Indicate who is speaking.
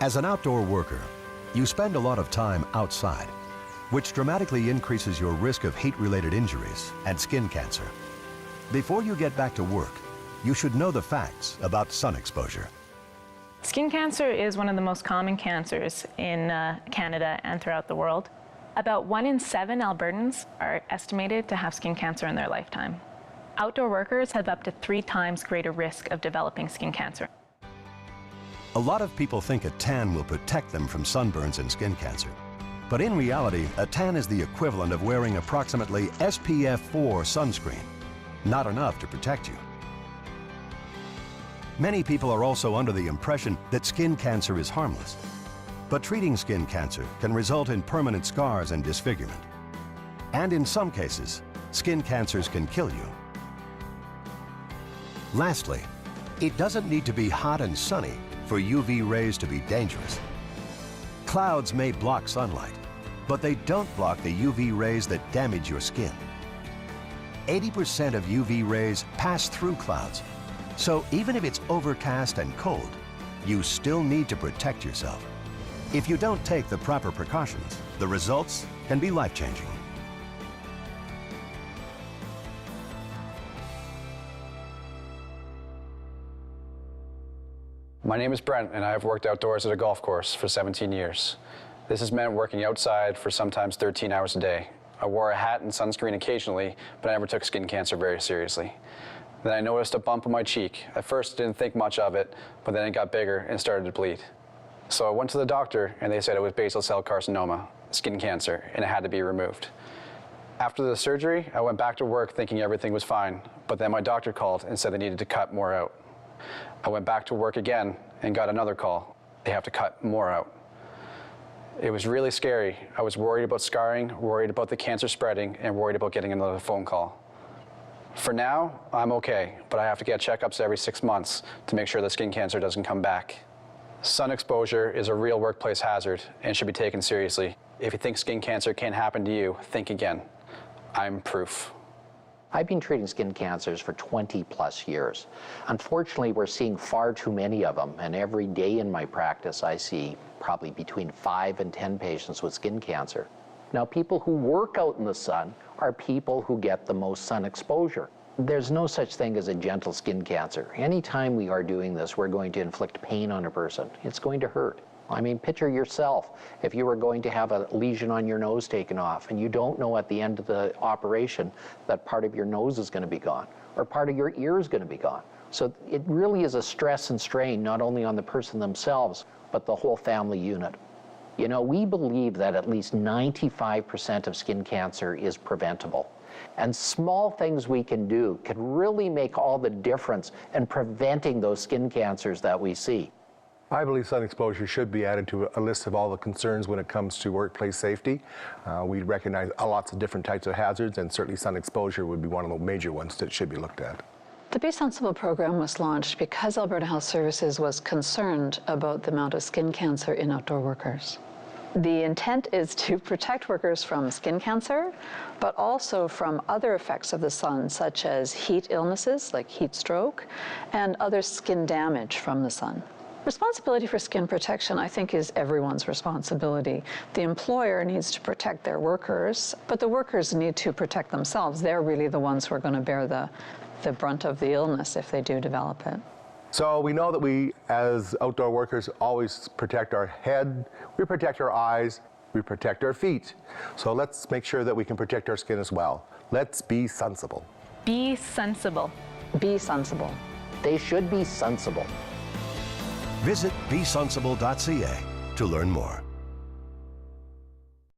Speaker 1: As an outdoor worker, you spend a lot of time outside, which dramatically increases your risk of heat-related injuries and skin cancer. Before you get back to work, you should know the facts about sun exposure.
Speaker 2: Skin cancer is one of the most common cancers in Canada and throughout the world. About 1 in 7 Albertans are estimated to have skin cancer in their lifetime. Outdoor workers have up to 3 times greater risk of developing skin cancer.
Speaker 1: A lot of people think a tan will protect them from sunburns and skin cancer. But in reality, a tan is the equivalent of wearing approximately SPF 4 sunscreen. Not enough to protect you. Many people are also under the impression that skin cancer is harmless. But treating skin cancer can result in permanent scars and disfigurement. And in some cases, skin cancers can kill you. Lastly, it doesn't need to be hot and sunny for UV rays to be dangerous. Clouds may block sunlight, but they don't block the UV rays that damage your skin. 80% of UV rays pass through clouds, so even if it's overcast and cold, you still need to protect yourself. If you don't take the proper precautions, the results can be life-changing.
Speaker 3: My name is Brent, and I have worked outdoors at a golf course for 17 years. This has meant working outside for sometimes 13 hours a day. I wore a hat and sunscreen occasionally, but I never took skin cancer very seriously. Then I noticed a bump on my cheek. At first, I didn't think much of it, but then it got bigger and started to bleed. So I went to the doctor, and they said it was basal cell carcinoma, skin cancer, and it had to be removed. After the surgery, I went back to work thinking everything was fine, but then my doctor called and said they needed to cut more out. I went back to work again and got another call. They have to cut more out. It was really scary. I was worried about scarring, worried about the cancer spreading, and worried about getting another phone call. For now, I'm okay, but I have to get checkups every 6 months to make sure the skin cancer doesn't come back. Sun exposure is a real workplace hazard and should be taken seriously. If you think skin cancer can't happen to you, think again. I'm proof.
Speaker 4: I've been treating skin cancers for 20+ years. Unfortunately, we're seeing far too many of them, and every day in my practice I see probably between 5 and 10 patients with skin cancer. Now, people who work out in the sun are people who get the most sun exposure. There's no such thing as a gentle skin cancer. Anytime we are doing this, we're going to inflict pain on a person. It's going to hurt. I mean, picture yourself if you were going to have a lesion on your nose taken off and you don't know at the end of the operation that part of your nose is going to be gone or part of your ear is going to be gone. So it really is a stress and strain not only on the person themselves, but the whole family unit. You know, we believe that at least 95% of skin cancer is preventable. And small things we can do can really make all the difference in preventing those skin cancers that we see.
Speaker 5: I believe sun exposure should be added to a list of all the concerns when it comes to workplace safety. We recognize lots of different types of hazards, and certainly sun exposure would be one of the major ones that should be looked at.
Speaker 6: The Be Sunsible program was launched because Alberta Health Services was concerned about the amount of skin cancer in outdoor workers. The intent is to protect workers from skin cancer, but also from other effects of the sun, such as heat illnesses like heat stroke and other skin damage from the sun. Responsibility for skin protection, I think, is everyone's responsibility. The employer needs to protect their workers, but the workers need to protect themselves. They're really the ones who are going to bear the brunt of the illness if they do develop it.
Speaker 5: So we know that we, as outdoor workers, always protect our head, we protect our eyes, we protect our feet. So let's make sure that we can protect our skin as well. Let's be sensible.
Speaker 2: Be sensible.
Speaker 6: Be sensible.
Speaker 4: They should be sensible.
Speaker 1: Visit besensible.ca to learn more.